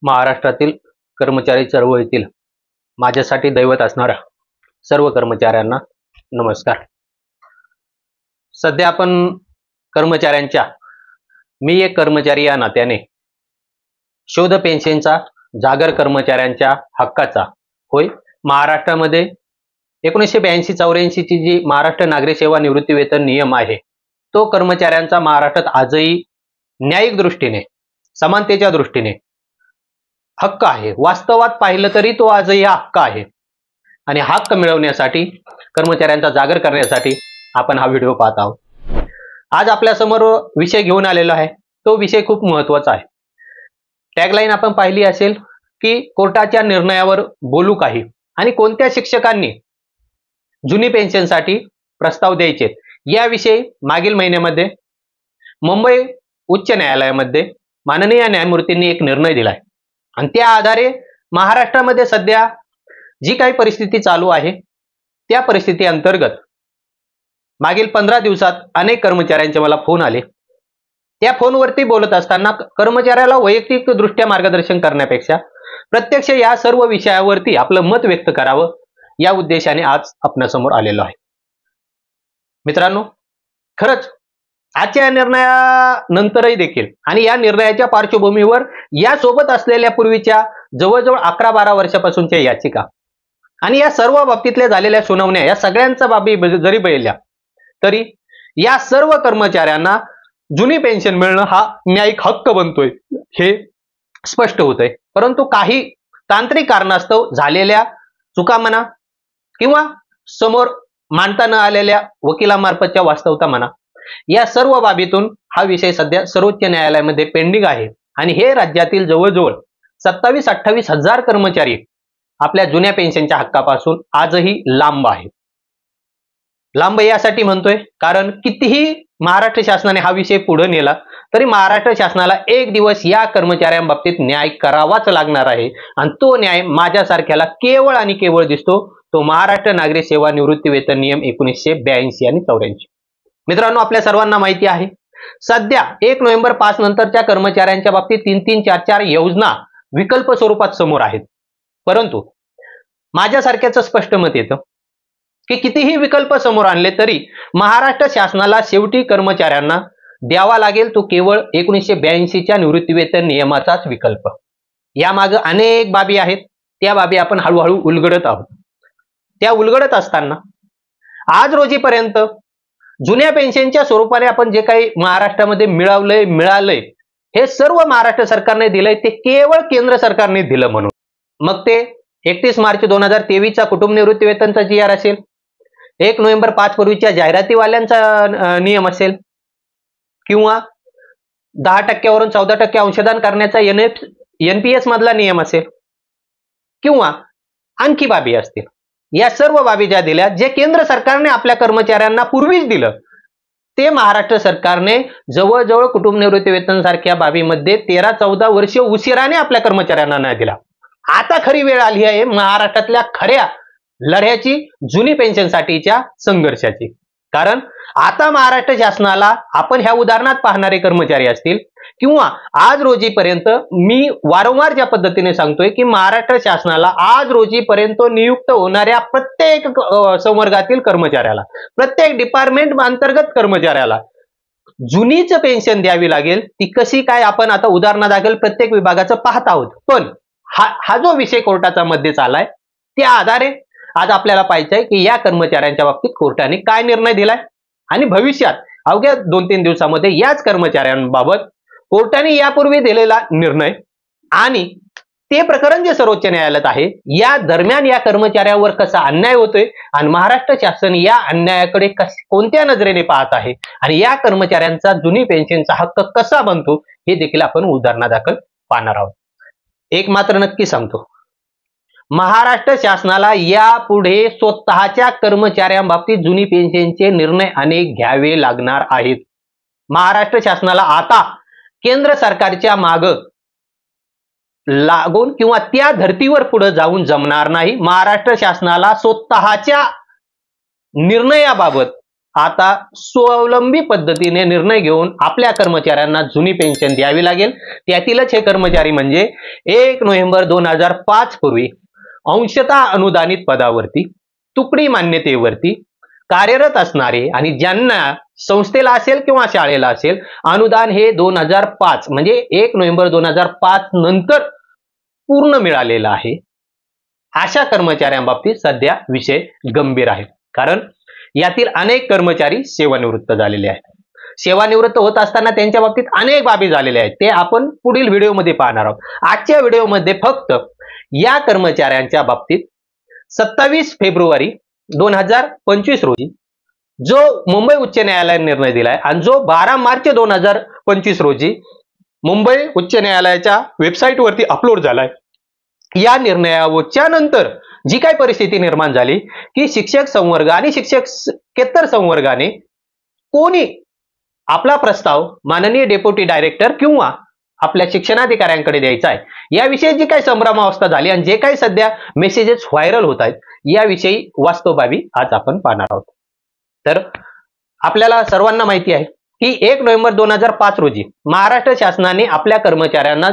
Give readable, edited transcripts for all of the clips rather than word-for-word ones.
महाराष्ट्रातील कर्मचारी चळवळीतील माझ्यासाठी दैवत असणाऱ्या सर्व कर्मचाऱ्यांना नमस्कार। सध्या आपण कर्मचाऱ्यांच्या, मी एक कर्मचारी या नात्याने शोध पेन्शनचा, जागर कर्मचाऱ्यांच्या हक्काचा, होय महाराष्ट्रामध्ये 1982-84 ची जी महाराष्ट्र नागरी सेवा निवृत्ती वेतन नियम आहे, तो कर्मचाऱ्यांचा महाराष्ट्रात आजही न्यायिक दृष्टीने, समानतेच्या दृष्टीने हक्क आहे। वास्तवात पाहिलं तरी तो आजही हक्क आहे आणि हक्क मिळवण्यासाठी, कर्मचाऱ्यांचा जागर करण्यासाठी आपण हा व्हिडिओ पाहत आहोत। आज आपल्या समोर विषय घेऊन आलेला आहे, तो विषय खूप महत्त्वाचा आहे। टॅगलाईन आपण पाहिली असेल की कोर्टाच्या निर्णयावर बोलू काही, आणि कोणत्या शिक्षकांनी जुनी पेन्शनसाठी प्रस्ताव द्यायचे याविषयी मागील महिन्यामध्ये मुंबई उच्च न्यायालयामध्ये माननीय न्यायमूर्तींनी एक निर्णय दिलाय आणि त्या आधारे महाराष्ट्रामध्ये सध्या जी काही परिस्थिती चालू आहे त्या परिस्थिती अंतर्गत मागील 15 दिवसात अनेक कर्मचाऱ्यांचे मला फोन आले। त्या फोनवरती बोलत असताना कर्मचाऱ्याला वैयक्तिक दृष्ट्या मार्गदर्शन करण्यापेक्षा प्रत्यक्ष या सर्व विषयावरती आपलं मत व्यक्त करावं या उद्देशाने आज आपल्यासमोर आलेलो आहे। मित्रांनो, खरंच आजच्या निर्णयानंतरही देखील आणि या निर्णयाच्या पार्श्वभूमीवर या सोबत असलेल्या पूर्वीच्या जवळजवळ 11-12 वर्षापासूनच्या याचिका आणि या सर्व बाबतीतल्या झालेल्या सुनावण्या, या सगळ्यांचा बाबी जरी बघितल्या तरी या सर्व कर्मचाऱ्यांना जुनी पेन्शन मिळणं हा न्यायिक हक्क बनतोय हे स्पष्ट होतंय। परंतु काही तांत्रिक कारणास्तव झालेल्या चुका म्हणा किंवा समोर मांडता न आलेल्या वकिलामार्फतच्या वास्तवता म्हणा, या सर्व बाबीतून हा विषय सध्या सर्वोच्च न्यायालयामध्ये पेंडिंग आहे आणि हे राज्यातील जवळजवळ 27-28 हजार कर्मचारी आपल्या जुन्या पेन्शनच्या हक्कापासून आजही लांब आहेत। लांब यासाठी म्हणतोय कारण कितीही महाराष्ट्र शासनाने हा विषय पुढे नेला तरी महाराष्ट्र शासनाला एक दिवस या कर्मचाऱ्यांबाबतीत न्याय करावाच लागणार आहे आणि तो न्याय माझ्यासारख्याला केवळ आणि केवळ दिसतो तो महाराष्ट्र नागरी सेवा निवृत्ती वेतन नियम 1982 आणि 84। मित्रांनो, आपल्या सर्वांना माहिती आहे सध्या 1 नोव्हेंबर 5 नंतरच्या कर्मचाऱ्यांच्या बाबतीत 3-3, 4-4 योजना विकल्प स्वरूपात समोर आहेत। परंतु माझ्यासारख्याचं स्पष्ट मत येतं की कितीही विकल्प समोर आणले तरी महाराष्ट्र शासनाला शेवटी कर्मचाऱ्यांना द्यावा लागेल तो केवळ 1982च्या निवृत्ती वेतन नियमाचाच विकल्प। यामागे अनेक बाबी आहेत, त्या बाबी आपण हळूहळू उलगडत आहोत। त्या उलगडत असताना आज रोजीपर्यंत जुन्या पेन्शनच्या स्वरूपाने आपण जे काही महाराष्ट्रामध्ये मिळालंय हे सर्व महाराष्ट्र सरकारने दिलंय, ते केवळ केंद्र सरकारने दिलं म्हणून। मग ते 31 मार्च 2023चा कुटुंब निवृत्ती वेतनचा GR असेल, 1 नोव्हेंबर 5 पूर्वीच्या जाहिरातीवाल्यांचा नियम असेल, किंवा 10% 14% अंशदान करण्याचा NPS मधला नियम असेल, किंवा आणखी बाबी असतील। या सर्व बाबी ज्या दिल्या, जे केंद्र सरकारने आपल्या कर्मचाऱ्यांना पूर्वीच दिलं, ते महाराष्ट्र सरकारने जवळजवळ कुटुंब निवृत्ती वेतन सारख्या बाबीमध्ये 13-14 वर्ष उशिराने आपल्या कर्मचाऱ्यांना नाही दिला। आता खरी वेळ आली आहे महाराष्ट्रातल्या खऱ्या लढ्याची, जुनी पेन्शनसाठीच्या संघर्षाची। कारण आता महाराष्ट्र शासनाला, आपण ह्या उदाहरणात पाहणारे कर्मचारी असतील किंवा आज रोजीपर्यंत मी वारंवार ज्या पद्धतीने सांगतोय की महाराष्ट्र शासनाला आज रोजीपर्यंत नियुक्त होणाऱ्या प्रत्येक संवर्गातील कर्मचाऱ्याला, प्रत्येक डिपार्टमेंट अंतर्गत कर्मचाऱ्याला जुनीच पेन्शन द्यावी लागेल। ती कशी काय आपण आता उदाहरणादाखल प्रत्येक विभागाचं पाहत आहोत। पण हा जो विषय कोर्टाचा मध्ये चालाय त्या आधारे आज आपल्याला पाहायचंय की या कर्मचाऱ्यांच्या बाबतीत कोर्टाने काय निर्णय दिलाय आणि भविष्यात अवघ्या 2-3 दिवसामध्ये याच कर्मचाऱ्यांबाबत कोर्टाने यापूर्वी दिलेला निर्णय आणि ते प्रकरण जे सर्वोच्च न्यायालयात आहे, या दरम्यान या कर्मचाऱ्यावर कसा अन्याय होतोय आणि महाराष्ट्र शासन या अन्यायाकडे कोणत्या नजरेने पाहत आहे आणि या कर्मचाऱ्यांचा जुनी पेन्शनचा हक्क कसा बनतो हे देखील आपण उदाहरणादाखल पाहणार आहोत। एक मात्र नक्की सांगतो, महाराष्ट्र शासनाला यापुढे स्वतःच्या कर्मचाऱ्यांबाबतीत जुनी पेन्शनचे निर्णय अनेक घ्यावे लागणार आहेत। महाराष्ट्र शासनाला आता केंद्र सरकारच्या माग लागून किंवा त्या धर्तीवर पुढे जाऊन जमणार नाही। महाराष्ट्र शासनाला स्वतःच्या निर्णयाबाबत आता स्वावलंबी पद्धतीने निर्णय घेऊन आपल्या कर्मचाऱ्यांना जुनी पेन्शन द्यावी लागेल। त्यातीलच हे कर्मचारी म्हणजे 1 नोव्हेंबर 2005 पूर्वी अंशतः अनुदानित पदावरती तुकडी मान्यतेवरती कार्यरत असणारे आणि ज्यांना संस्थेला असेल किंवा शाळेला असेल अनुदान हे 2005 म्हणजे 1 नोव्हेंबर 2005 नंतर पूर्ण मिळालेलं आहे, अशा कर्मचाऱ्यांबाबतीत सध्या विषय गंभीर आहे। कारण यातील अनेक कर्मचारी सेवानिवृत्त झालेले आहेत। सेवानिवृत्त होत असताना त्यांच्या बाबतीत अनेक बाबी झालेल्या आहेत, ते आपण पुढील व्हिडिओमध्ये पाहणार आहोत। आजच्या व्हिडिओमध्ये फक्त या कर्मचाऱ्यांच्या बाबतीत 27 फेब्रुवारी 2025 रोजी जो मुंबई उच्च न्यायालयाने निर्णय दिलाय आणि जो 12 मार्च 2025 रोजी मुंबई उच्च न्यायालयाच्या वेबसाईटवरती अपलोड झालाय, या निर्णयाच्या नंतर जी काही परिस्थिती निर्माण झाली की शिक्षक संवर्ग आणि शिक्षकेतर संवर्गाने कोणी आपला प्रस्ताव माननीय डेप्युटी डायरेक्टर किंवा आपल्या शिक्षणाधिकाऱ्यांकडे द्यायचा आहे, याविषयी जी काही संभ्रमावस्था झाली आणि जे काही सध्या मेसेजेस व्हायरल होत आहेत, याविषयी वास्तव बाबी आज आपण पाहणार आहोत। तर आपल्याला सर्वांना माहिती आहे की 1 नोव्हेंबर 2005 रोजी महाराष्ट्र शासनाने आपल्या कर्मचाऱ्यांना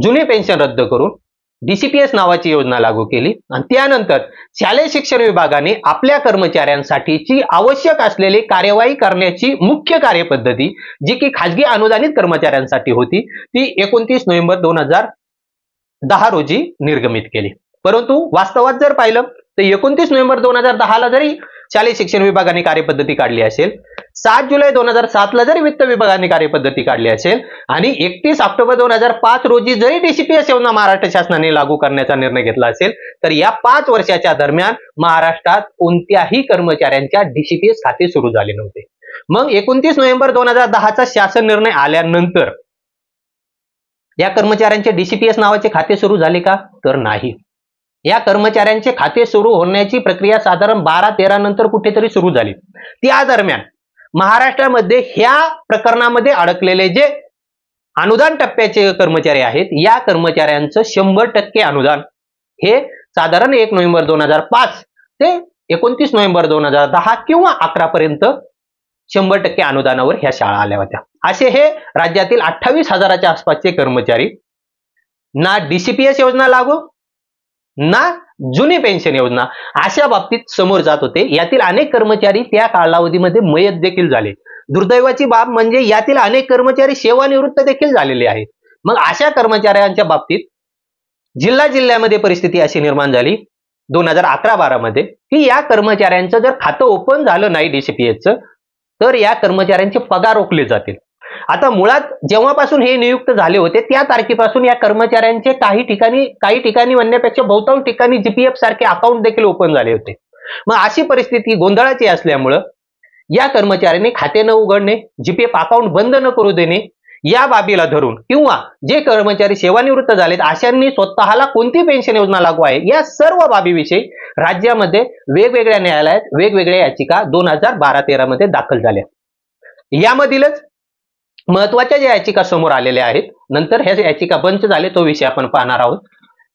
जुनी पेन्शन रद्द करून DCPS नावाची योजना लागू केली आणि त्यानंतर शालेय शिक्षण विभागाने आपल्या कर्मचाऱ्यांसाठीची आवश्यक असलेली कार्यवाही करण्याची मुख्य कार्यपद्धती जी की खाजगी अनुदानित कर्मचाऱ्यांसाठी होती ती 29 नोव्हेंबर 2010 रोजी निर्गमित केली। परंतु वास्तवात जर पाहिलं तर 29 नोव्हेंबर 2010 ला जरी शालेय शिक्षण विभागाने कार्यपद्धती काढली असेल, 7 जुलै 2007 ला जरी वित्त विभागाने कार्यपद्धती काढली असेल आणि 31 ऑक्टोबर 2005 रोजी जरी DCPS योजना महाराष्ट्र शासनाने लागू करण्याचा निर्णय घेतला असेल, तर या 5 वर्षाच्या दरम्यान महाराष्ट्रात कोणत्याही कर्मचाऱ्यांच्या DCPS खाते सुरू झाले नव्हते। मग 29 नोव्हेंबर 2010 चा शासन निर्णय आल्यानंतर या कर्मचाऱ्यांचे DCPS नावाचे खाते सुरू झाले का? तर नाही। या कर्मचाऱ्यांचे खाते सुरू होण्याची प्रक्रिया साधारण 12-13 नंतर कुठेतरी सुरू झाली। त्या दरम्यान महाराष्ट्रामध्ये ह्या प्रकरणामध्ये अडकलेले जे अनुदान टप्प्याचे कर्मचारी आहेत, या कर्मचाऱ्यांचं 100% अनुदान हे साधारण 1 नोव्हेंबर 2005 ते 29 नोव्हेंबर 2010 किंवा 11 पर्यंत 100% अनुदानावर ह्या शाळा आल्या होत्या। असे हे राज्यातील 28,000च्या आसपासचे कर्मचारी ना DCPS योजना लागू ना जुनी पेन्शन योजना अशा बाबतीत समोर जात होते। यातील अनेक कर्मचारी त्या कालावधीमध्ये मयत देखील झाले। दुर्दैवाची बाब म्हणजे यातील अनेक कर्मचारी सेवानिवृत्त देखील झालेले आहेत। मग अशा कर्मचाऱ्यांच्या बाबतीत जिल्ह्यामध्ये परिस्थिती अशी निर्माण झाली 2011-12 मध्ये की या कर्मचाऱ्यांचं जर खातं ओपन झालं नाही DCPSचं, तर या कर्मचाऱ्यांचे पगार रोखले जातील। आता मुळात जेव्हापासून हे नियुक्त झाले होते त्या तारखेपासून या कर्मचाऱ्यांचे काही ठिकाणी म्हणण्यापेक्षा बहुतांश ठिकाणी GPF सारखे अकाउंट देखील ओपन झाले होते। मग अशी परिस्थिती गोंधळाची असल्यामुळे या कर्मचाऱ्यांनी खाते न उघडणे, GPF अकाउंट बंद न करू देणे या बाबीला धरून किंवा जे कर्मचारी सेवानिवृत्त झालेत अशांनी स्वतःला कोणती पेन्शन योजना लागू आहे या सर्व बाबीविषयी राज्यामध्ये वेगवेगळ्या न्यायालयात वेगवेगळ्या याचिका 2012-13 मध्ये दाखल झाल्या। यामधीलच महत्वाच्या ज्या याचिका समोर आलेल्या आहेत, नंतर ह्या याचिका बंच झाले तो विषय आपण पाहणार आहोत।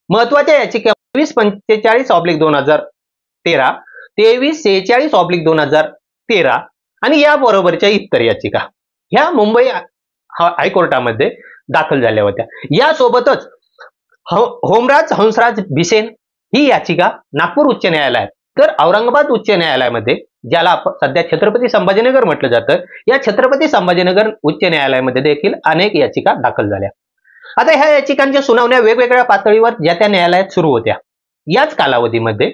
महत्वाच्या याचिका 2345/2013, 2346/2013 आणि या बरोबरच्या इतर याचिका ह्या मुंबई हायकोर्टामध्ये दाखल झाल्या होत्या। यासोबतच होमराज हंसराज भिसेन ही याचिका नागपूर उच्च न्यायालयात तर औरंगाबाद उच्च न्यायालयामध्ये, ज्याला सध्या छत्रपती संभाजीनगर म्हटलं जातं, या छत्रपती संभाजीनगर उच्च न्यायालयामध्ये देखील अनेक याचिका दाखल झाल्या। आता ह्या याचिकांच्या सुनावण्या वेगवेगळ्या पातळीवर ज्या त्या न्यायालयात सुरू होत्या। याच कालावधीमध्ये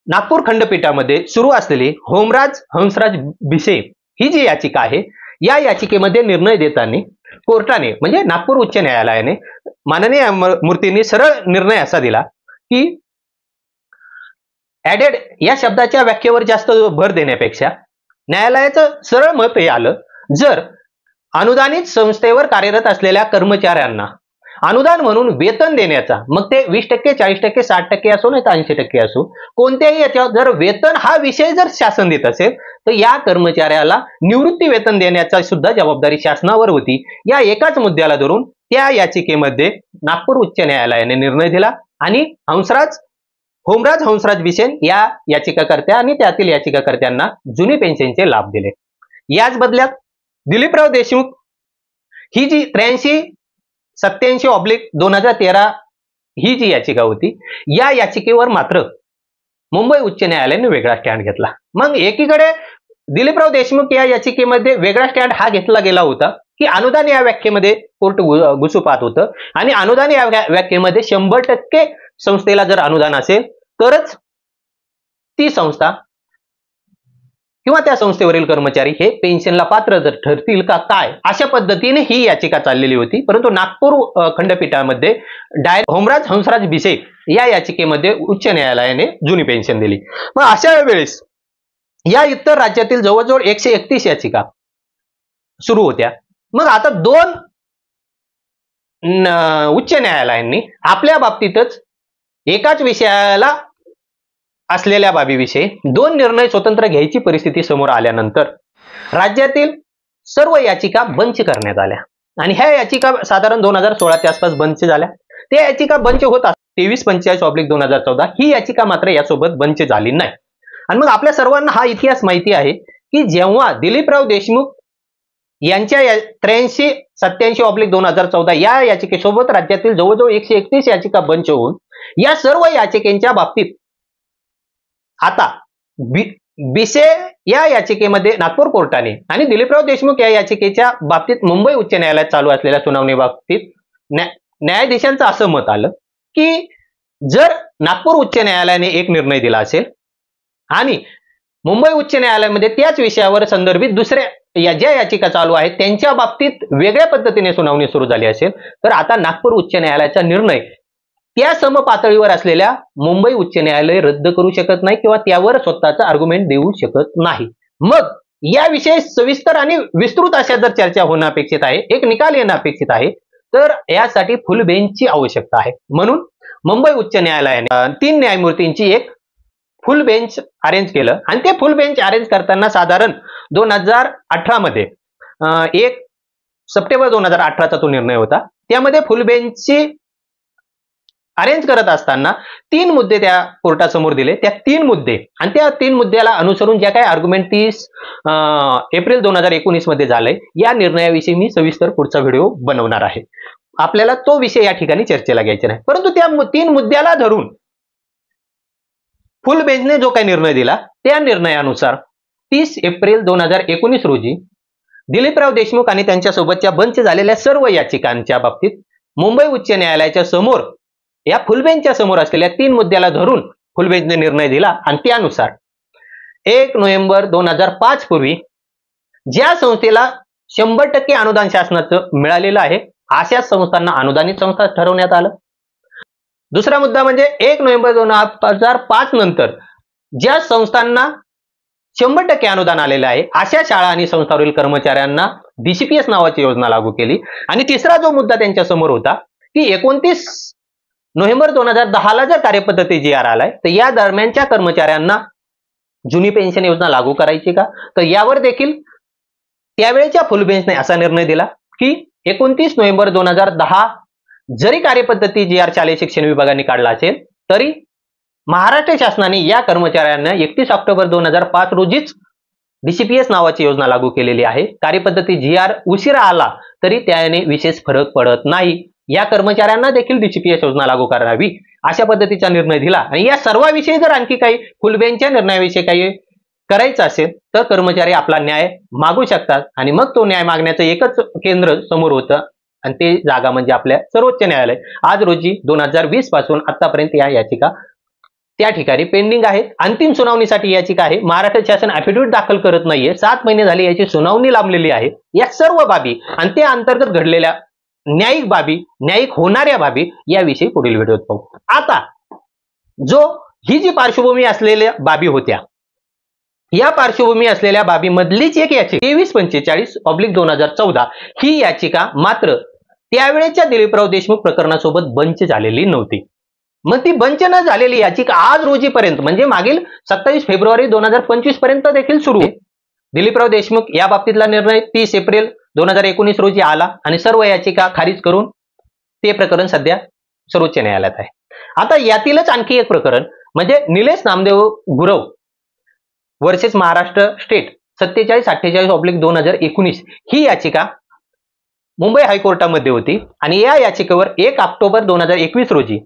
नागपूर खंडपीठामध्ये सुरू असलेली होमराज हंसराज भिसे ही जी याचिका आहे, या याचिकेमध्ये निर्णय देताना कोर्टाने म्हणजे नागपूर उच्च न्यायालयाने माननीय मूर्तींनी सरळ निर्णय असा दिला की ऍडेड या शब्दाच्या व्याख्येवर जास्त भर देण्यापेक्षा न्यायालयाचं सरळ मत हे आलं, जर अनुदानित संस्थेवर कार्यरत असलेल्या कर्मचाऱ्यांना अनुदान म्हणून वेतन देण्याचा, मग ते 20%, 40%, 60% असो नाही तर 80% असो, कोणत्याही याच्यावर जर वेतन हा विषय जर शासन देत असेल तर या कर्मचाऱ्याला निवृत्ती वेतन देण्याचा सुद्धा जबाबदारी शासनावर होती। या एकाच मुद्द्याला धरून त्या याचिकेमध्ये नागपूर उच्च न्यायालयाने निर्णय दिला आणि हंसराज होमराज हंसराज बिसेन या याचिकाकर्त्या आणि त्यातील याचिकाकर्त्यांना जुनी पेन्शनचे लाभ दिले. याच बदल्यात दिलीपराव देशमुख ही जी 83-87/2013 ही जी याचिका होती, या याचिकेवर मात्र मुंबई उच्च न्यायालयाने वेगळा स्टँड घेतला. मग एकीकडे दिलीपराव देशमुख या याचिकेमध्ये वेगळा स्टँड हा घेतला गेला होता की अनुदान या व्याख्येमध्ये कोर्ट घुसू पाहत होतं आणि अनुदान या व्याख्येमध्ये 100% संस्थेला जर अनुदान असेल तरच ती संस्था किंवा त्या संस्थेवरील कर्मचारी हे पेन्शनला पात्र जर ठरतील का काय, अशा पद्धतीने ही याचिका चाललेली होती. परंतु नागपूर खंडपीठामध्ये होमराज हंसराज बिसे या याचिकेमध्ये उच्च न्यायालयाने जुनी पेन्शन दिली. मग अशा वेळेस या इतर राज्यातील जवळजवळ 131 याचिका सुरू होत्या. मग आता दोन उच्च न्यायालयांनी आपल्या बाबतीतच एकाच विषयाला असलेल्या बाबीविषयी दोन निर्णय स्वतंत्र घ्यायची परिस्थिती समोर आल्यानंतर राज्यातील सर्व याचिका बंच करण्यात आल्या आणि ह्या याचिका साधारण 2016च्या आसपास बंच झाल्या. त्या याचिका बंच होत 2345/2014 ही याचिका मात्र यासोबत बंच झाली नाही. आणि मग आपल्या सर्वांना हा इतिहास माहिती आहे की जेव्हा दिलीपराव देशमुख यांच्या 83-87/2014 या याचिकेसोबत राज्यातील जवळजवळ 131 याचिका बंच होऊन या सर्व याचिकेच्या बाबतीत आता बिसे या याचिकेमध्ये नागपूर कोर्टाने आणि दिलीपराव देशमुख या याचिकेच्या बाबतीत मुंबई उच्च न्यायालयात चालू असलेल्या सुनावणी बाबतीत न्यायाधीशांचं असं मत आलं की जर नागपूर उच्च न्यायालयाने एक निर्णय दिला असेल आणि मुंबई उच्च न्यायालयामध्ये त्याच विषयावर संदर्भित दुसऱ्या ज्या याचिका चालू आहेत त्यांच्या बाबतीत वेगळ्या पद्धतीने सुनावणी सुरू झाली असेल तर आता नागपूर उच्च न्यायालयाचा निर्णय त्या समपातळीवर असलेल्या मुंबई उच्च न्यायालय रद्द करू शकत नाही किंवा त्यावर स्वतःचा आर्ग्युमेंट देऊ शकत नाही. मग याविषयी सविस्तर आणि विस्तृत अशा जर चर्चा होणं अपेक्षित आहे, एक निकाल येणं अपेक्षित आहे, तर यासाठी फुल बेंचची आवश्यकता आहे. म्हणून मुंबई उच्च न्यायालयाने 3 न्यायमूर्तींची एक फुल बेंच अरेंज केलं आणि ते फुल बेंच अरेंज करताना साधारण 2018 मध्ये 1 सप्टेंबर 2018चा तो निर्णय होता. त्यामध्ये फुल बेंचची अरेंज करत असताना 3 मुद्दे त्या कोर्टासमोर दिले. त्या 3 मुद्दे आणि त्या 3 मुद्द्याला अनुसरून ज्या काही आर्ग्युमेंट 30 एप्रिल 2019 मध्ये झालंय या निर्णयाविषयी मी सविस्तर पुढचा व्हिडिओ बनवणार आहे. आपल्याला तो विषय या ठिकाणी चर्चेला घ्यायचा नाही. परंतु त्या 3 मुद्द्याला धरून फुल बेंचने जो काही निर्णय दिला त्या निर्णयानुसार 30 एप्रिल 2019 रोजी दिलीपराव देशमुख आणि त्यांच्यासोबतच्या बंच झालेल्या सर्व याचिकांच्या बाबतीत मुंबई उच्च न्यायालयाच्या समोर या फुलबेंचच्या समोर असलेल्या 3 मुद्द्याला धरून फुलबेंचने निर्णय दिला आणि त्यानुसार 1 नोव्हेंबर 2005 पूर्वी ज्या संस्थेला 100% अनुदान शासनाचं मिळालेलं आहे अशा संस्थांना अनुदानित संस्था ठरवण्यात आलं. दुसरा मुद्दा म्हणजे 1 नोव्हेंबर 2005 नंतर ज्या संस्थांना 100% अनुदान आलेलं आहे अशा शाळा आणि संस्थावरील कर्मचाऱ्यांना DCPS नावाची योजना लागू केली. आणि तिसरा जो मुद्दा त्यांच्या समोर होता की 29 नोव्हेंबर 2010 ला जर कार्यपद्धती GR आलाय तर या दरम्यानच्या कर्मचाऱ्यांना जुनी पेन्शन योजना लागू करायची का, तर यावर देखील त्यावेळेच्या फुल बेंचने असा निर्णय दिला की 29 नोव्हेंबर 2010 जरी कार्यपद्धती GR शालेय शिक्षण विभागाने काढला असेल तरी महाराष्ट्र शासनाने या कर्मचाऱ्यांना 31 ऑक्टोबर 2005 रोजीच DCPS नावाची योजना लागू केलेली आहे. कार्यपद्धती GR उशिरा आला तरी त्याने विशेष फरक पडत नाही, या कर्मचाऱ्यांना देखील DCPS योजना लागू करावी अशा पद्धतीचा निर्णय दिला. आणि या सर्वांविषयी जर आणखी काही फुल बेंचच्या निर्णयाविषयी काही करायचं असेल तर कर्मचारी आपला न्याय मागू शकतात आणि मग तो न्याय मागण्याचं एकच केंद्र समोर होतं आणि ते जागा म्हणजे आपल्या सर्वोच्च न्यायालय. आज रोजी 2020 पासून आतापर्यंत या याचिका त्या ठिकाणी पेंडिंग आहेत. अंतिम सुनावणीसाठी याचिका आहे. महाराष्ट्र शासन ॲफिडेव्हिट दाखल करत नाहीये. 7 महिने झाले याची सुनावणी लांबलेली आहे. या सर्व बाबी आणि त्या अंतर्गत घडलेल्या न्यायिक बाबी, न्यायिक होणाऱ्या बाबी याविषयी पुढील व्हिडिओत पाहू. आता ही जी पार्श्वभूमी असलेल्या बाबी होत्या, या पार्श्वभूमी असलेल्या बाबी मधलीच एक याचिका 2345/2014 ही याचिका मात्र त्यावेळेच्या दिलीपराव देशमुख प्रकरणासोबत बंच झालेली नव्हती. मग ती बंच न झालेली याचिका आज रोजीपर्यंत म्हणजे मागील 27 फेब्रुवारी 2025 पर्यंत देखील सुरू आहे. दिलीपराव देशमुख या बाबतीतला निर्णय 30 एप्रिल 2019 रोजी आला आणि सर्व याचिका खारिज करून ते प्रकरण सध्या सर्वोच्च न्यायालयात आहे. आता यातीलच आणखी एक प्रकरण म्हणजे निलेश नामदेव गुरव वर्सेस महाराष्ट्र स्टेट 4748/2019 ही याचिका मुंबई हायकोर्टामध्ये होती आणि या याचिकेवर 1 ऑक्टोबर 2021 रोजी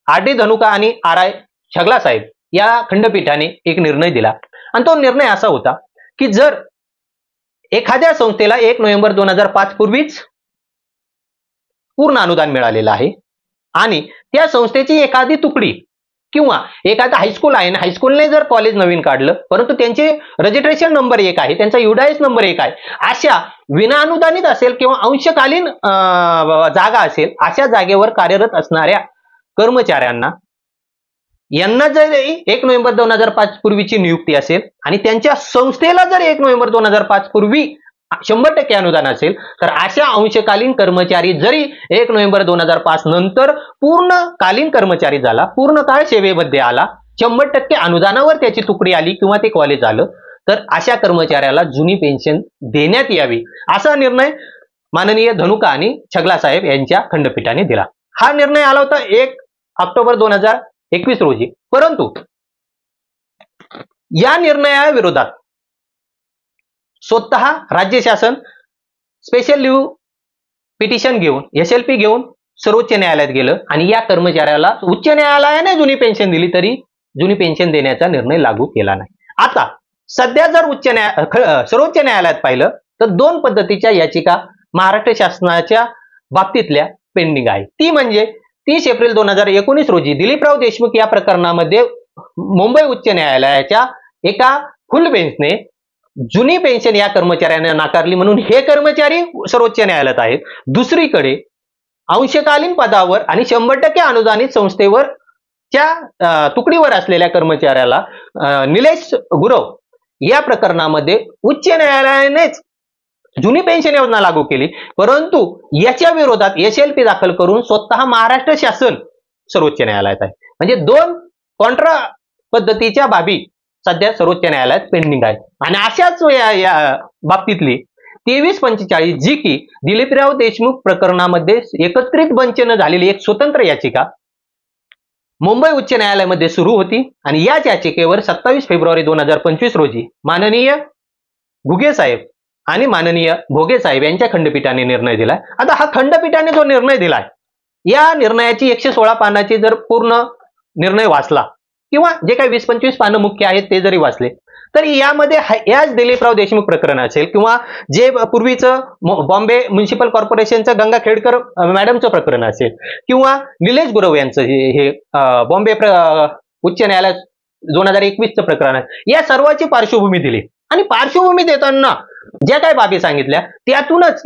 आर डी धनुका आणि आर आय छगला साहेब या खंडपीठाने एक निर्णय दिला आणि तो निर्णय असा होता की जर एखाद्या संस्थेला 1 नोव्हेंबर 2005 पूर्वीच पूर्ण अनुदान मिळालेलं आहे आणि त्या संस्थेची एखादी तुकडी किंवा एखादा हायस्कूल आहे, हायस्कूलने जर कॉलेज नवीन काढलं परंतु त्यांचे रजिस्ट्रेशन नंबर 1 आहे, त्यांचा युडाएस नंबर 1 आहे, अशा विनाअनुदानित असेल किंवा अंशकालीन जागा असेल अशा जागेवर कार्यरत असणाऱ्या कर्मचाऱ्यांना यांना जर 1 नोव्हेंबर 2005 पूर्वीची नियुक्ती असेल आणि त्यांच्या संस्थेला जर 1 नोव्हेंबर 2005 पूर्वी 100% अनुदान असेल तर अशा अंशकालीन कर्मचारी जरी 1 नोव्हेंबर 2005 नंतर पूर्णकालीन कर्मचारी झाला, पूर्ण काळ सेवेमध्ये आला, 100% अनुदानावर त्याची तुकडी आली किंवा ते कॉलेज आलं तर अशा कर्मचाऱ्याला जुनी पेन्शन देण्यात यावी असा निर्णय माननीय धनुका आणि छगला साहेब यांच्या खंडपीठाने दिला. हा निर्णय आला होता 1 ऑक्टोबर 2021 रोजी. परंतु या निर्णयाविरोधात स्वतः राज्य शासन स्पेशल लिव्ह पिटिशन घेऊन SLP घेऊन सर्वोच्च न्यायालयात गेलं आणि या कर्मचाऱ्याला उच्च न्यायालयाने जुनी पेन्शन दिली तरी जुनी पेन्शन देण्याचा निर्णय लागू केला नाही. आता सध्या जर सर्वोच्च न्यायालयात पाहिलं तर 2 पद्धतीच्या याचिका महाराष्ट्र शासनाच्या बाबतीतल्या पेंडिंग आहे. ती म्हणजे 30 एप्रिल 2019 रोजी दिलीपराव देशमुख या प्रकरणामध्ये मुंबई उच्च न्यायालयाच्या एका फुल बेंचने जुनी पेन्शन या कर्मचाऱ्यांना नाकारली म्हणून हे कर्मचारी सर्वोच्च न्यायालयात आहेत. दुसरीकडे अंशकालीन पदावर आणि 100% अनुदानित संस्थेवर च्या तुकडीवर असलेल्या कर्मचाऱ्याला निलेश गुरव या प्रकरणामध्ये उच्च न्यायालयानेच जुनी पेन्शन योजना लागू केली. परंतु याच्या विरोधात SLP दाखल करून स्वतः महाराष्ट्र शासन सर्वोच्च न्यायालयात आहे. म्हणजे 2 कॉन्ट्रा पद्धतीच्या बाबी सध्या सर्वोच्च न्यायालयात पेंडिंग आहेत आणि अशाच या बाबतीतली 2345 जी की दिलीपराव देशमुख प्रकरणामध्ये एकत्रित बेंचने झालेली एक स्वतंत्र याचिका मुंबई उच्च न्यायालयामध्ये सुरू होती आणि याच याचिकेवर 27 फेब्रुवारी 2025 रोजी माननीय घुगे साहेब आणि माननीय भोगे साहेब यांच्या खंडपीठाने निर्णय दिलाय. आता हा खंडपीठाने जो निर्णय दिलाय या निर्णयाची 116 पानाची जर पूर्ण निर्णय वाचला किंवा जे काही 20-25 पानं मुख्य आहेत ते जरी वाचले तर यामध्ये याच दिलीपराव देशमुख प्रकरण असेल किंवा जे पूर्वीचं बॉम्बे म्युनिसिपल कॉर्पोरेशनचं गंगा खेडकर मॅडमचं प्रकरण असेल किंवा निलेश गुरव यांचं हे बॉम्बे उच्च न्यायालयात 2021चं प्रकरण आहे, या सर्वांची पार्श्वभूमी दिली आणि पार्श्वभूमी देताना ज्या काही बाबी सांगितल्या त्यातूनच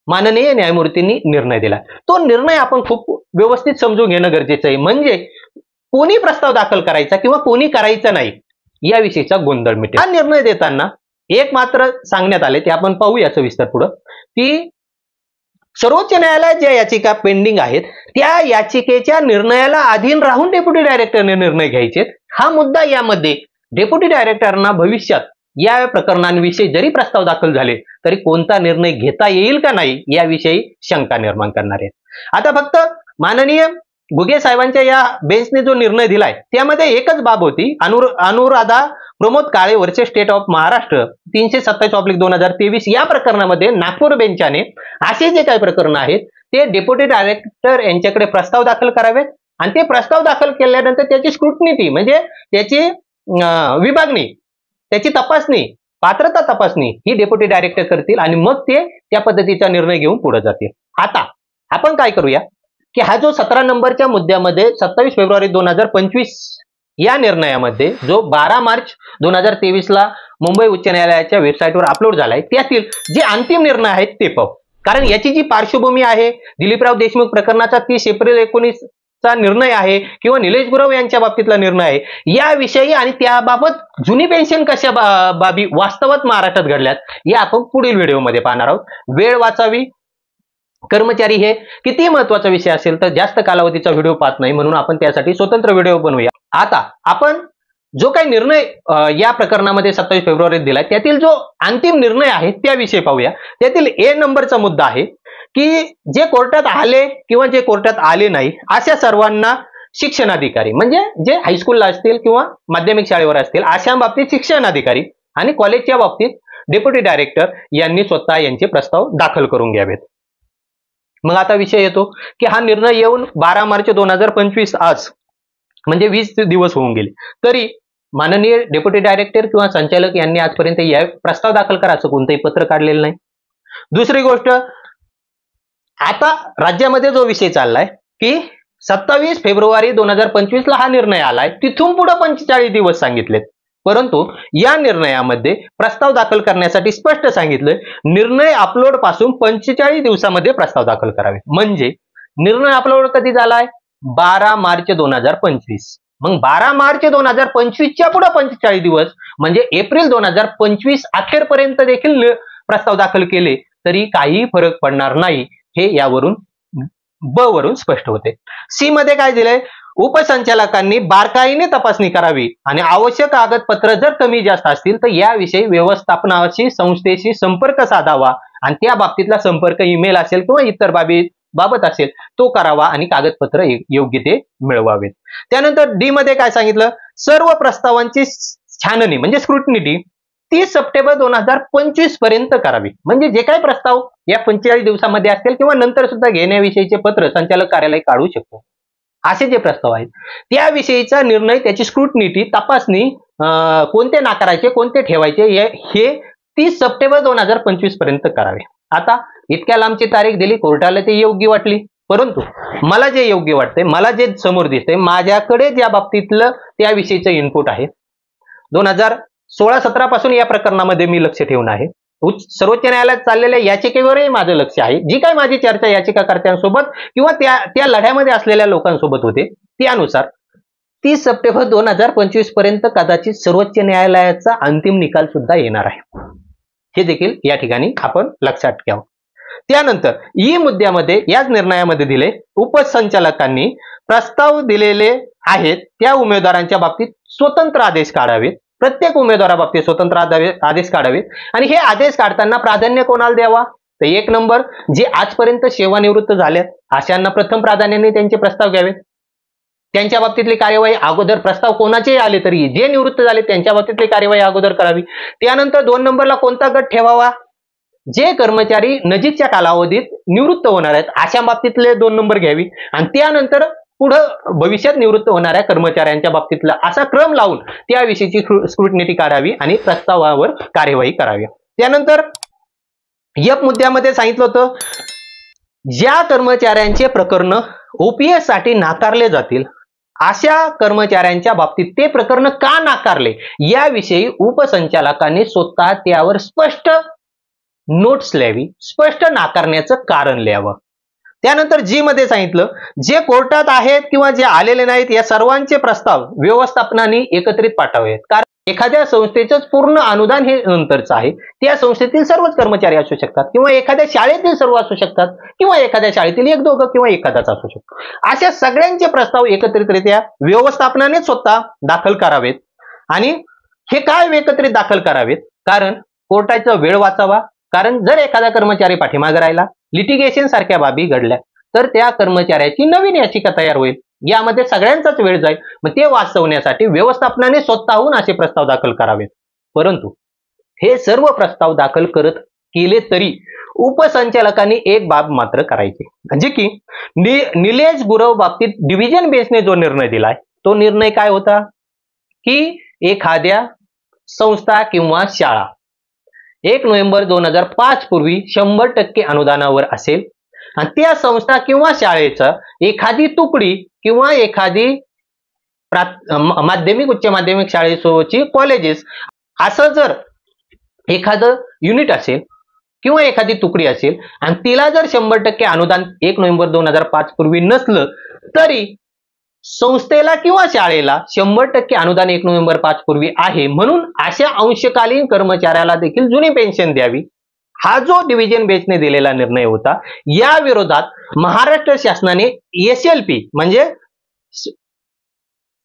माननीय न्यायमूर्तींनी निर्णय दिला. तो निर्णय आपण खूप व्यवस्थित समजून घेणं गरजेचं आहे. म्हणजे कोणी प्रस्ताव दाखल करायचा किंवा कोणी करायचा नाही याविषयीचा गोंधळ मिटेल. हा निर्णय देताना एक मात्र सांगण्यात आले ते आपण पाहूया सविस्तर पुढं की सर्वोच्च न्यायालयात ज्या याचिका पेंडिंग आहेत त्या याचिकेच्या निर्णयाला अधीन राहून डेप्युटी डायरेक्टरने निर्णय घ्यायचे. हा मुद्दा यामध्ये डेप्युटी डायरेक्टरना भविष्यात या प्रकरणांविषयी जरी प्रस्ताव दाखल झाले तरी कोणता निर्णय घेता येईल का नाही याविषयी शंका निर्माण करणार आहेत. आता फक्त माननीय घुगे साहेबांच्या या बेंचने जो निर्णय दिलाय त्यामध्ये एकच बाब होती, अनुराधा प्रमोद काळे वर्सेस स्टेट ऑफ महाराष्ट्र 327/2023 या प्रकरणामध्ये नागपूर बेंचाने असे जे काही प्रकरण आहेत ते डेप्युटी डायरेक्टर यांच्याकडे प्रस्ताव दाखल करावेत आणि ते प्रस्ताव दाखल केल्यानंतर त्याची स्क्रुटनी म्हणजे त्याची विभागणी, त्याची तपासणी, पात्रता तपासणी ही डेप्युटी डायरेक्टर करतील आणि मग ते त्या पद्धतीचा निर्णय घेऊन पुढे जातील. आता आपण काय करूया की हा जो 17 नंबरच्या मुद्द्यामध्ये 27 फेब्रुवारी 2025 या निर्णयामध्ये जो 12 मार्च 2023 ला मुंबई उच्च न्यायालयाच्या वेबसाईटवर अपलोड झालाय त्यातील जे अंतिम निर्णय आहेत ते पाहू. कारण याची जी पार्श्वभूमी आहे दिलीपराव देशमुख प्रकरणाचा 30 एप्रिल 2019 चा निर्णय आहे किंवा निलेश गुरव यांच्या बाबतीतला निर्णय आहे याविषयी आणि त्याबाबत जुनी पेन्शन कशा बाबी वास्तवात महाराष्ट्रात घडल्यात या आपण पुढील व्हिडिओमध्ये पाहणार आहोत. वेळ वाचावी, कर्मचारी हे किती महत्वाचा विषय असेल तर जास्त कालावधीचा व्हिडिओ पाहत नाही म्हणून आपण त्यासाठी स्वतंत्र व्हिडिओ बनवूया. आता आपण जो काही निर्णय या प्रकरणामध्ये 27 फेब्रुवारीत दिलाय त्यातील जो अंतिम निर्णय आहे त्याविषयी पाहूया. त्यातील A नंबरचा मुद्दा आहे की जे कोर्टात आले किंवा जे कोर्टात आले नाही अशा सर्वांना शिक्षणाधिकारी म्हणजे जे हायस्कूलला असतील किंवा माध्यमिक शाळेवर असतील अशा बाबतीत शिक्षणाधिकारी आणि कॉलेजच्या बाबतीत डेप्युटी डायरेक्टर यांनी स्वतः यांचे प्रस्ताव दाखल करून घ्यावेत. मग आता विषय येतो की हा निर्णय येऊन 12 मार्च 2025 आज म्हणजे 20 दिवस होऊन गेले, तरी माननीय डेप्युटी डायरेक्टर किंवा संचालक यांनी आजपर्यंत या प्रस्ताव दाखल करा असं कोणतंही पत्र काढलेलं नाही. दुसरी गोष्ट, आता राज्यामध्ये जो विषय चाललाय की 27 फेब्रुवारी 2025 ला हा निर्णय आलाय, तिथून पुढे 45 दिवस सांगितलेत. परंतु या निर्णयामध्ये प्रस्ताव दाखल करण्यासाठी स्पष्ट सांगितलंय निर्णय अपलोड पासून 45 दिवसामध्ये प्रस्ताव दाखल करावे. म्हणजे निर्णय अपलोड कधी झालाय? 12 मार्च 2025. मग 12 मार्च 2025च्या पुढे 45 दिवस म्हणजे एप्रिल 2025 अखेरपर्यंत देखील प्रस्ताव दाखल केले तरी काही फरक पडणार नाही, हे यावरून ब वरून स्पष्ट होते. सी मध्ये काय दिलंय? उपसंचालकांनी बारकाईने तपासणी करावी आणि आवश्यक कागदपत्र जर कमी जास्त असतील तर याविषयी व्यवस्थापनाशी संस्थेशी संपर्क साधावा आणि त्या बाबतीतला संपर्क ईमेल असेल किंवा इतर बाबत असेल तो करावा आणि कागदपत्र योग्य ते मिळवावेत. त्यानंतर डी मध्ये काय सांगितलं? सर्व प्रस्तावांची छाननी म्हणजे स्क्रुटनिटी 30 सप्टेंबर 2025 पर्यंत करावी. म्हणजे जे काही प्रस्ताव या 45 दिवसामध्ये असतील किंवा नंतर सुद्धा घेण्याविषयीचे पत्र संचालक कार्यालय काढू शकतो. असे जे प्रस्ताव आहेत त्याविषयीचा निर्णय, त्याची स्क्रुटनिटी तपासणी, कोणते नाकारायचे कोणते ठेवायचे हे 30 सप्टेंबर 2025 पर्यंत करावे. आता इतक्या लांबची तारीख दिली कोर्टाला, ते योग्य वाटली. परंतु मला जे योग्य वाटतंय, मला जे समोर दिसतंय, माझ्याकडे ज्या बाबतीतलं त्याविषयीचं इनपुट आहे 2016-17 पासून या प्रकरणामध्ये मी लक्ष ठेवून आहे. सर्वोच्च न्यायालयात चाललेल्या याचिकेवरही माझं लक्ष आहे. जी काही माझी चर्चा याचिकाकर्त्यांसोबत किंवा त्या लढ्यामध्ये असलेल्या लोकांसोबत होते त्यानुसार 30 सप्टेंबर 2025 पर्यंत कदाचित सर्वोच्च न्यायालयाचा अंतिम निकाल सुद्धा येणार आहे. हे देखील या ठिकाणी आपण लक्षात घ्यावं. त्यानंतर ई मुद्द्यामध्ये याच निर्णयामध्ये दिले उपसंचालकांनी प्रस्ताव दिलेले आहेत त्या उमेदवारांच्या बाबतीत स्वतंत्र आदेश काढावेत. प्रत्येक उमेदवाराबाबतीत स्वतंत्र आदेश काढावेत आणि हे आदेश काढताना प्राधान्य कोणाला द्यावा? तर 1 नंबर, जे आजपर्यंत सेवानिवृत्त झालेत अशांना प्रथम प्राधान्याने त्यांचे प्रस्ताव घ्यावेत. त्यांच्या बाबतीतली कार्यवाही अगोदर, प्रस्ताव कोणाचेही आले तरी जे निवृत्त झाले त्यांच्या बाबतीतली कार्यवाही अगोदर करावी. त्यानंतर 2 नंबरला कोणता गट ठेवावा? जे कर्मचारी नजीकच्या कालावधीत निवृत्त होणार आहेत अशा बाबतीतले 2 नंबर घ्यावी आणि त्यानंतर पुढं भविष्यात निवृत्त होणाऱ्या कर्मचाऱ्यांच्या बाबतीतला असा क्रम लावून त्याविषयीची स्क्रुटनिटी काढावी आणि प्रस्तावावर कार्यवाही करावी. त्यानंतर या मुद्द्यामध्ये सांगितलं होतं ज्या कर्मचाऱ्यांचे प्रकरण ओपीएस साठी नाकारले जातील अशा कर्मचाऱ्यांच्या बाबतीत ते प्रकरण का नाकारले याविषयी उपसंचालकांनी स्वतः त्यावर स्पष्ट नोट्स लिहावी, स्पष्ट नाकारण्याचं कारण लिहावं. त्यानंतर जी मध्ये सांगितलं जे कोर्टात आहेत किंवा जे आलेले नाहीत या सर्वांचे प्रस्ताव व्यवस्थापनाने एकत्रित पाठवावेत. कारण एखाद्या संस्थेचं पूर्ण अनुदान हे नंतरचं आहे. त्या संस्थेतील सर्वच कर्मचारी असू शकतात किंवा एखाद्या शाळेतील सर्व असू शकतात किंवा एखाद्या शाळेतील 1-2 किंवा एखादाच असू शकतो. अशा सगळ्यांचे प्रस्ताव एकत्रितरित्या व्यवस्थापनाने स्वतः दाखल करावेत. आणि हे काय एकत्रित दाखल करावेत? कारण कोर्टाचा वेळ वाचावा. कारण जर एखादा कर्मचारी पाठीमागे राहिला, लिटिगेशन सारख्या बाबी घडल्या तर त्या कर्मचाऱ्याची नवीन याचिका तयार होईल. यामध्ये सगळ्यांचाच वेळ जाईल. मग ते वाचवण्यासाठी व्यवस्थापनाने स्वतःहून असे प्रस्ताव दाखल करावेत. परंतु हे सर्व प्रस्ताव दाखल केले तरी उपसंचालकांनी एक बाब मात्र करायची, म्हणजे की निलेश गुरव बाबतीत डिव्हिजन बेंचने जो निर्णय दिलाय तो निर्णय काय होता की एखाद्या संस्था किंवा शाळा 1 नोव्हेंबर 2005 पूर्वी 100% अनुदानावर असेल आणि त्या संस्था किंवा शाळेचा एखादी तुकडी किंवा एखादी माध्यमिक उच्च माध्यमिक शाळेसोबतची कॉलेजेस असं जर एखादं युनिट असेल किंवा एखादी तुकडी असेल आणि तिला जर 100% अनुदान 1 नोव्हेंबर 2005 पूर्वी नसलं तरी संस्थेला किंवा शाळेला 100% अनुदान 1 नोव्हेंबर 5 पूर्वी आहे, म्हणून अशा अंशकालीन कर्मचाऱ्याला देखील जुनी पेन्शन द्यावी. हा जो डिव्हिजन बेंचने दिलेला निर्णय होता या विरोधात महाराष्ट्र शासनाने SLP म्हणजे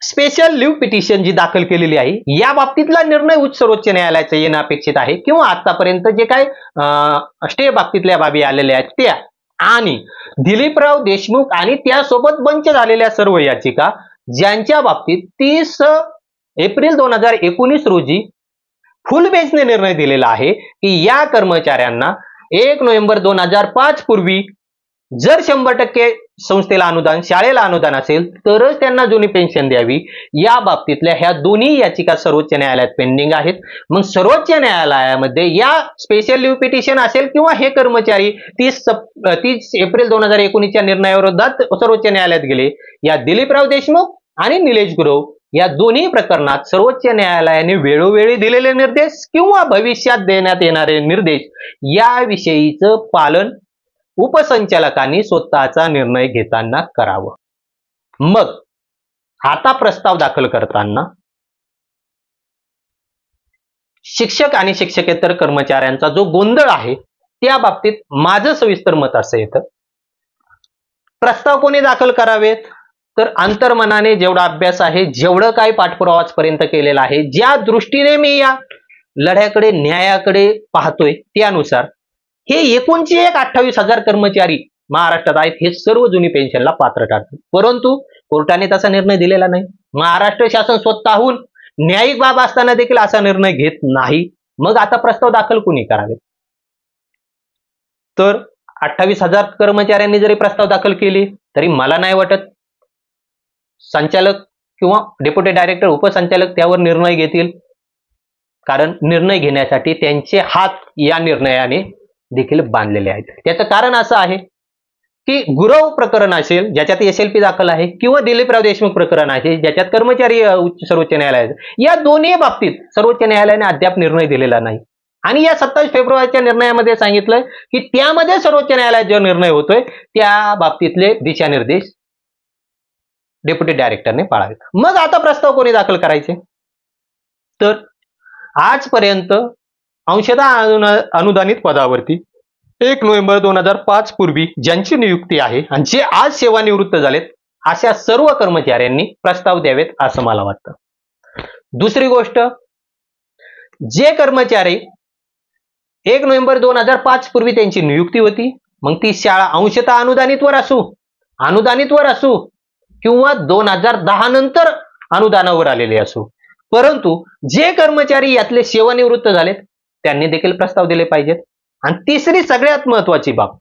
स्पेशल लिव्ह पिटिशन जी दाखल केलेली आहे या बाबतीतला निर्णय सर्वोच्च न्यायालयाचा येणं अपेक्षित आहे किंवा आतापर्यंत जे काय स्टे बाबतीतल्या बाबी आलेल्या आहेत त्या आणि दिलीपराव देशमुख आणि त्यासोबत बंच झालेल्या सर्व याचिका ज्यांच्या बाबतीत 30 एप्रिल 2019 रोजी फुल बेंचने निर्णय दिलेला आहे की या कर्मचाऱ्यांना 1 नोव्हेंबर 2005 पूर्वी जर 100% संस्थेला अनुदान, शाळेला अनुदान असेल तरच त्यांना जुनी पेन्शन द्यावी, या बाबतीतल्या ह्या दोन्ही याचिका सर्वोच्च न्यायालयात पेंडिंग आहेत. मग सर्वोच्च न्यायालयामध्ये या स्पेशल लिव्ह पिटिशन असेल किंवा हे कर्मचारी 30 एप्रिल 2019च्या निर्णयाविरोधात सर्वोच्च न्यायालयात गेले, या दिलीपराव देशमुख आणि निलेश गुरव या दोन्ही प्रकरणात सर्वोच्च न्यायालयाने वेळोवेळी दिलेले निर्देश किंवा भविष्यात देण्यात येणारे निर्देश याविषयीचं पालन उपसंचालकांनी स्वतःचा निर्णय घेताना करावं. मग आता प्रस्ताव दाखल करताना शिक्षक आणि शिक्षकेतर कर्मचाऱ्यांचा जो गोंधळ आहे त्या बाबतीत माझं सविस्तर मत असं येतं. प्रस्ताव कोणी दाखल करावेत, तर अंतर्मनाने जेवढा अभ्यास आहे, जेवढं काही पाठपुरावा आजपर्यंत केलेला आहे, ज्या दृष्टीने मी या लढ्याकडे न्यायाकडे पाहतोय त्यानुसार हे एकूणचे 28,000 कर्मचारी महाराष्ट्रात आहेत, हे सर्व जुनी पेन्शनला पात्र ठरतात. परंतु कोर्टाने तसा निर्णय दिलेला नाही. महाराष्ट्र शासन स्वतःहून न्यायिक बाब असताना देखील असा निर्णय घेत नाही. मग आता प्रस्ताव दाखल कोणी करावे, तर 28,000 कर्मचाऱ्यांनी जरी प्रस्ताव दाखल केले तरी मला नाही वाटत संचालक किंवा डेप्युटी डायरेक्टर, उपसंचालक त्यावर निर्णय घेतील, कारण निर्णय घेण्यासाठी त्यांचे हात या निर्णयाने देखील बांधलेले आहेत. त्याचं कारण असं आहे की गुरव प्रकरण असेल ज्याच्यात SLP दाखल आहे किंवा दिलीपराव देशमुख प्रकरण आहे ज्याच्यात कर्मचारी सर्वोच्च न्यायालयात, या दोन्ही बाबतीत सर्वोच्च न्यायालयाने अद्याप निर्णय दिलेला नाही. आणि या 27 फेब्रुवारीच्या निर्णयामध्ये सांगितलंय की त्यामध्ये सर्वोच्च न्यायालयात जो निर्णय होतोय त्या बाबतीतले दिशानिर्देश डेप्युटी डायरेक्टरने पाळावेत. मग आता प्रस्ताव कोणी दाखल करायचे, तर आजपर्यंत अंशतः अनुदानित पदावरती 1 नोव्हेंबर 2005 पूर्वी ज्यांची नियुक्ती आहे आणि जे आज सेवानिवृत्त झालेत अशा सर्व कर्मचाऱ्यांनी प्रस्ताव द्यावेत असं मला वाटतं. दुसरी गोष्ट, जे कर्मचारी 1 नोव्हेंबर 2005 पूर्वी त्यांची नियुक्ती होती, मग ती शाळा अंशतः अनुदानितवर असू किंवा 2010 नंतर अनुदानावर आलेले असू, परंतु जे कर्मचारी यातले सेवानिवृत्त झालेत त्यांनी देखील प्रस्ताव दिले पाहिजेत. आणि तिसरी सगळ्यात महत्वाची बाब,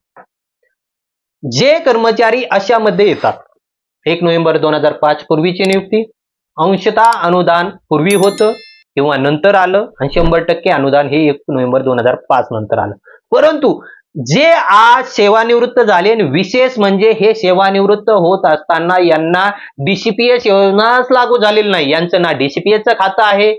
जे कर्मचारी अशामध्ये येतात 1 नोव्हेंबर 2005 पूर्वीची नियुक्ती, अंशतः अनुदान पूर्वी होतं किंवा नंतर आलं आणि 100% अनुदान हे 1 नोव्हेंबर 2005 नंतर आलं, परंतु जे आज सेवानिवृत्त झाले, विशेष म्हणजे हे सेवानिवृत्त होत असताना यांना DCPS योजनाच लागू झालेली नाही, यांचं ना DCPSचं खातं आहे,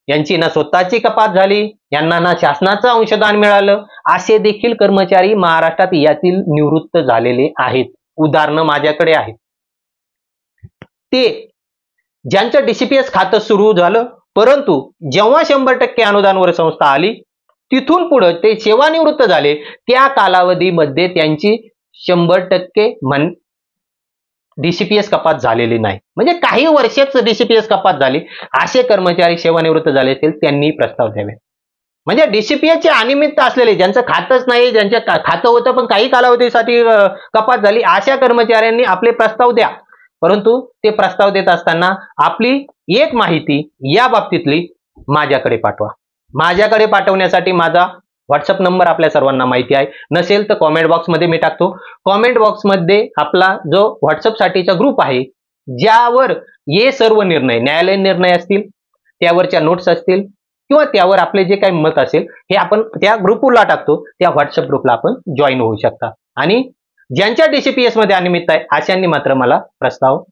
यांची ना स्वतःची कपात झाली, यांना ना शासनाचं अंशदान मिळालं, असे देखील कर्मचारी महाराष्ट्रात यातील निवृत्त झालेले आहेत. उदाहरणं माझ्याकडे आहेत. ते ज्यांचं DCPS खातं सुरू झालं, परंतु जेव्हा 100% अनुदानवर संस्था आली तिथून पुढे ते सेवानिवृत्त झाले, त्या कालावधीमध्ये त्यांची 100% DCPS कपात झालेली नाही, म्हणजे काही वर्षाच DCPS कपात झाली, असे कर्मचारी सेवानिवृत्त झाले असतील त्यांनी प्रस्ताव द्यावे. म्हणजे DCPSचे अनियमित असलेले, ज्यांचं खातच नाही, ज्यांचं खातं होतं पण काही कालावधीसाठी कपात झाली, अशा कर्मचाऱ्यांनी आपले प्रस्ताव द्या. परंतु ते प्रस्ताव देत असताना आपली एक माहिती या बाबतीतली माझ्याकडे पाठवा. माझ्याकडे पाठवण्यासाठी माझा व्हॉट्सअप नंबर आपल्या सर्वांना माहिती आहे, नसेल तर कॉमेंट बॉक्समध्ये मी टाकतो. कॉमेंट बॉक्समध्ये आपला जो व्हॉट्सअप साठीचा ग्रुप आहे, ज्यावर हे सर्व निर्णय, न्यायालयीन निर्णय असतील, त्यावरच्या नोट्स असतील किंवा त्यावर आपले जे काही मत असेल हे आपण त्या ग्रुपला टाकतो, त्या व्हॉट्सअप ग्रुपला आपण जॉईन होऊ शकता. आणि ज्यांच्या DCPS मध्ये अनियमितता आहे अशांनी मात्र मला प्रस्ताव,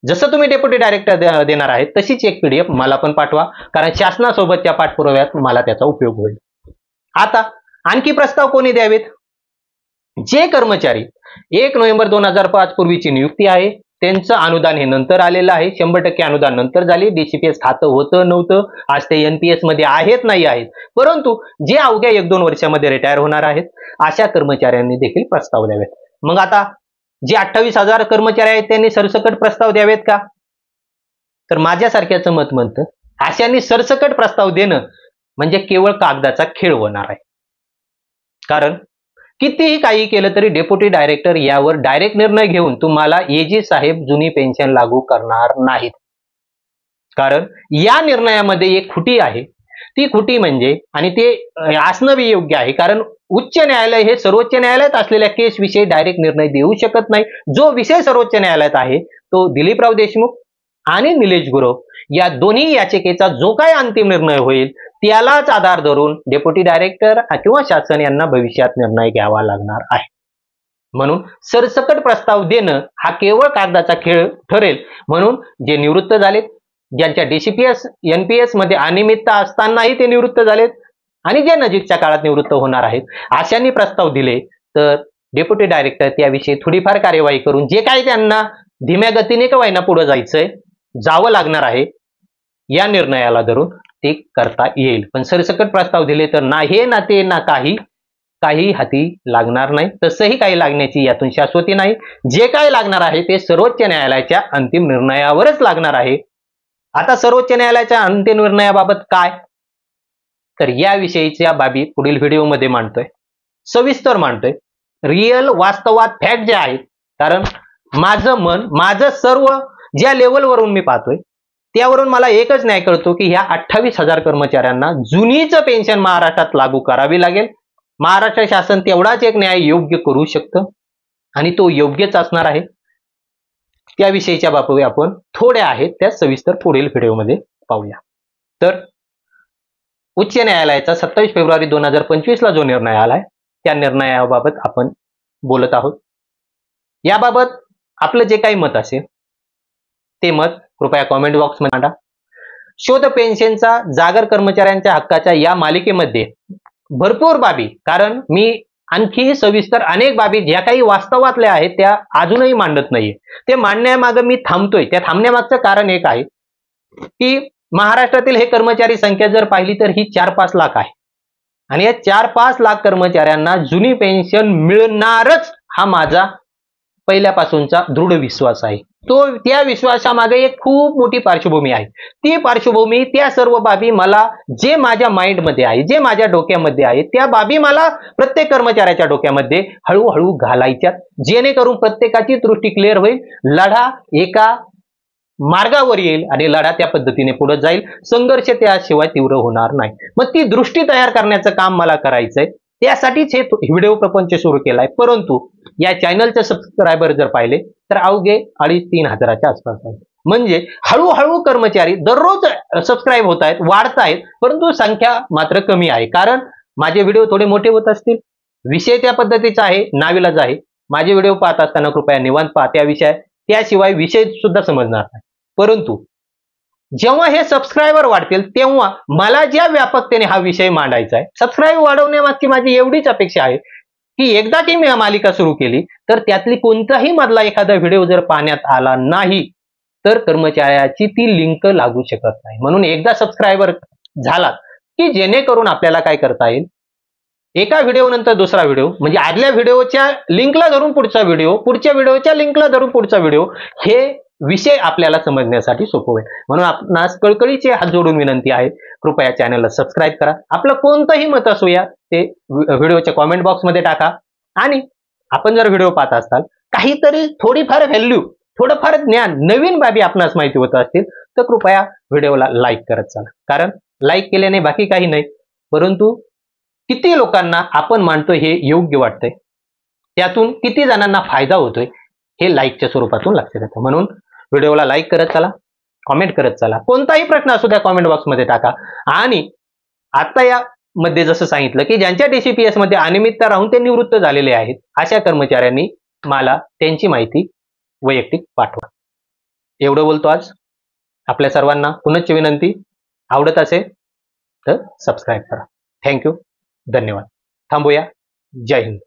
जसं तुम्ही डेप्युटी डायरेक्टर देणार आहे तशीच एक PDF मला पण पाठवा, कारण शासनासोबतच्या पाठपुराव्यात मला त्याचा उपयोग होईल. आता आणखी प्रस्ताव कोणी द्यावेत, जे कर्मचारी 1 नोव्हेंबर 2005 पूर्वीची नियुक्ती आहे, त्यांचं अनुदान हे नंतर आलेलं आहे, 100% अनुदान नंतर झाले, DCPS खातं होतं नव्हतं, आज ते NPS मध्ये आहेत नाही आहेत, परंतु जे अवघ्या 1-2 वर्षामध्ये रिटायर होणार आहेत अशा कर्मचाऱ्यांनी देखील प्रस्ताव द्यावेत. मग आता जे 28,000 कर्मचारी आहेत त्यांनी सरसकट प्रस्ताव द्यावेत का, तर माझ्यासारख्याचं मत म्हणतं अशांनी सरसकट प्रस्ताव देणं म्हणजे केवळ कागदाचा खेळ होणार आहे. कारण कितीही काही केलं तरी डेप्युटी डायरेक्टर यावर डायरेक्ट निर्णय घेऊन तुम्हाला एजी साहेब जुनी पेन्शन लागू करणार नाहीत. कारण या निर्णयामध्ये एक खुटी आहे. ती खुटी म्हणजे, आणि ते असणं योग्य आहे, कारण उच्च न्यायालय हे सर्वोच्च न्यायालयात असलेल्या केस विषयी डायरेक्ट निर्णय देऊ शकत नाही. जो विषय सर्वोच्च न्यायालयात आहे तो दिलीपराव देशमुख आणि निलेश गुरव या दोन्ही याचिकेचा जो काही अंतिम निर्णय होईल त्यालाच आधार धरून डेप्युटी डायरेक्टर किंवा शासन यांना भविष्यात निर्णय घ्यावा लागणार आहे. म्हणून सरसकट प्रस्ताव देणं हा केवळ कागदाचा खेळ ठरेल. म्हणून जे निवृत्त झालेत, ज्यांच्या डीसीपीएस एनपीएस मध्ये अनियमितता असतानाही ते निवृत्त झालेत आणि जे नजीकच्या काळात निवृत्त होणार आहेत, अशांनी प्रस्ताव दिले तर डेप्युटी डायरेक्टर त्याविषयी थोडीफार कार्यवाही करून जे काही त्यांना धीम्या गतीने का होईना पुढे जावं लागणार आहे, या निर्णयाला धरून ते करता येईल. पण सरसकट प्रस्ताव दिले तर ना हे ना ते ना काही हाती लागणार नाही. तसंही काही लागण्याची यातून शाश्वती नाही. जे काही लागणार आहे ते सर्वोच्च न्यायालयाच्या अंतिम निर्णयावरच लागणार आहे. आता सर्वोच्च न्यायालयाच्या अंतिम निर्णयाबाबत काय, तर याविषयीच्या बाबी पुढील व्हिडिओमध्ये मांडतोय, सविस्तर मांडतोय. रिअल वास्तवात फॅक्ट जे आहेत, कारण माझं सर्व ज्या लेवलवरून मी पाहतोय त्यावरून मला एकच न्याय कळतो की ह्या 28,000 कर्मचाऱ्यांना जुनीच पेन्शन महाराष्ट्रात लागू करावी लागेल. महाराष्ट्र शासन तेवढाच एक न्याय योग्य करू शकतं आणि तो योग्यच असणार आहे. त्याविषयीच्या बाबी आपण थोड्या आहेत त्या सविस्तर पुढील व्हिडिओमध्ये पाहूया. तर उच्च न्यायालयाचा 27 फेब्रुवारी 2025 ला जो निर्णय आलाय त्या निर्णयाबाबत आपण बोलत आहोत. याबाबत आपलं जे काही मत असेल ते मत कृपया कॉमेंट बॉक्समध्ये मांडा. शोध पेन्शनचा जागर कर्मचाऱ्यांच्या हक्काच्या या मालिकेमध्ये भरपूर बाबी, कारण मी आणखी सविस्तर अनेक बाबी ज्या काही वास्तवातल्या आहेत त्या अजूनही मांडत नाहीये. ते मांडण्यामागे मी थांबतोय. त्या थांबण्यामागचं कारण एक आहे की महाराष्ट्रातील हे कर्मचारी संख्या जर पाहिली तर ही 4-5 लाख आहे आणि या 4-5 लाख कर्मचाऱ्यांना जुनी पेन्शन मिळणारच हा माझा पहिल्यापासूनचा दृढ विश्वास आहे. त्या विश्वासामागे एक खूप मोठी पार्श्वभूमी आहे. ती पार्श्वभूमी, त्या सर्व बाबी मला जे माझ्या माइंडमध्ये आहे, जे माझ्या डोक्यामध्ये आहे, त्या बाबी मला प्रत्येक कर्मचाऱ्याच्या डोक्यामध्ये हळूहळू घालायच्या, जेणेकरून प्रत्येकाची दृष्टी क्लिअर होईल, लढा एका मार्गावर येईल आणि लढा त्या पद्धतीने पुढे जाईल. संघर्ष त्याशिवाय तीव्र होणार नाही. मग ती दृष्टी तयार करण्याचं काम मला करायचंय. त्यासाठीच हे व्हिडिओ प्रपंच सुरू केलाय. परंतु या चॅनलचे सबस्क्रायबर जर पाहिले तर अवघे 2,500-3 हजाराच्या आसपास आहे. म्हणजे हळूहळू कर्मचारी दररोज सबस्क्राईब होत आहेत, वाढत आहेत, परंतु संख्या मात्र कमी आहे. कारण माझे व्हिडिओ थोडे मोठे होत असतील, विषय त्या पद्धतीचा आहे, नाविलाज आहे. माझे व्हिडिओ पाहत असताना कृपया निवांत पहा. त्याशिवाय विषय सुद्धा समजणार नाही. परंतु जेव्हा हे सबस्क्रायबर वाढतील तेव्हा मला ज्या व्यापकतेने हा विषय मांडायचा आहे, सबस्क्राईब वाढवण्यामागची माझी एवढीच अपेक्षा आहे की एकदा की मी मालिका सुरू केली तर त्यातली कोणताही मधला एखादा व्हिडिओ जर पाहण्यात आला नाही तर कर्मचाऱ्याची ती लिंक लागू शकत नाही. म्हणून एकदा सबस्क्रायबर झाला की जेणेकरून आपल्याला काय करता येईल, एका व्हिडिओ नंतर दुसरा व्हिडिओ, म्हणजे आदल्या व्हिडिओच्या लिंकला धरून पुढचा व्हिडिओ, पुढच्या व्हिडिओच्या लिंकला धरून पुढचा व्हिडिओ, हे विषय आपल्याला समजण्यासाठी सोपं होईल. म्हणून आपणास कळकळीचे हात जोडून विनंती आहे, कृपया चॅनलला सबस्क्राईब करा. आपलं कोणतंही मत असूया ते व्हिडिओच्या कॉमेंट बॉक्समध्ये टाका. आणि आपण जर व्हिडिओ पाहत असाल, काहीतरी थोडीफार व्हॅल्यू, थोडंफार ज्ञान, नवीन बाबी आपणास माहिती होत असतील तर कृपया व्हिडिओला लाईक करत चला. कारण लाईक केल्याने बाकी काही नाही, परंतु किती लोकांना आपण मांडतोय हे योग्य वाटतंय, त्यातून किती जणांना फायदा होतोय हे लाईकच्या स्वरूपातून लक्षात येतं. म्हणून व्हिडिओला लाईक करत चला, कॉमेंट करत चला. कोणताही प्रश्न असू द्या कॉमेंट बॉक्समध्ये टाका. आणि आता या मध्ये जसं सांगितलं की ज्यांच्या डीसीपीएस मध्ये अनियमितता राहून ते निवृत्त झालेले आहेत, अशा कर्मचाऱ्यांनी मला त्यांची माहिती वैयक्तिक पाठवा. एवढं बोलतो आज. आपल्या सर्वांना पुनश्च विनंती, आवडत असेल तर सबस्क्राईब करा. थँक्यू, धन्यवाद. थांबूया. जय हिंद.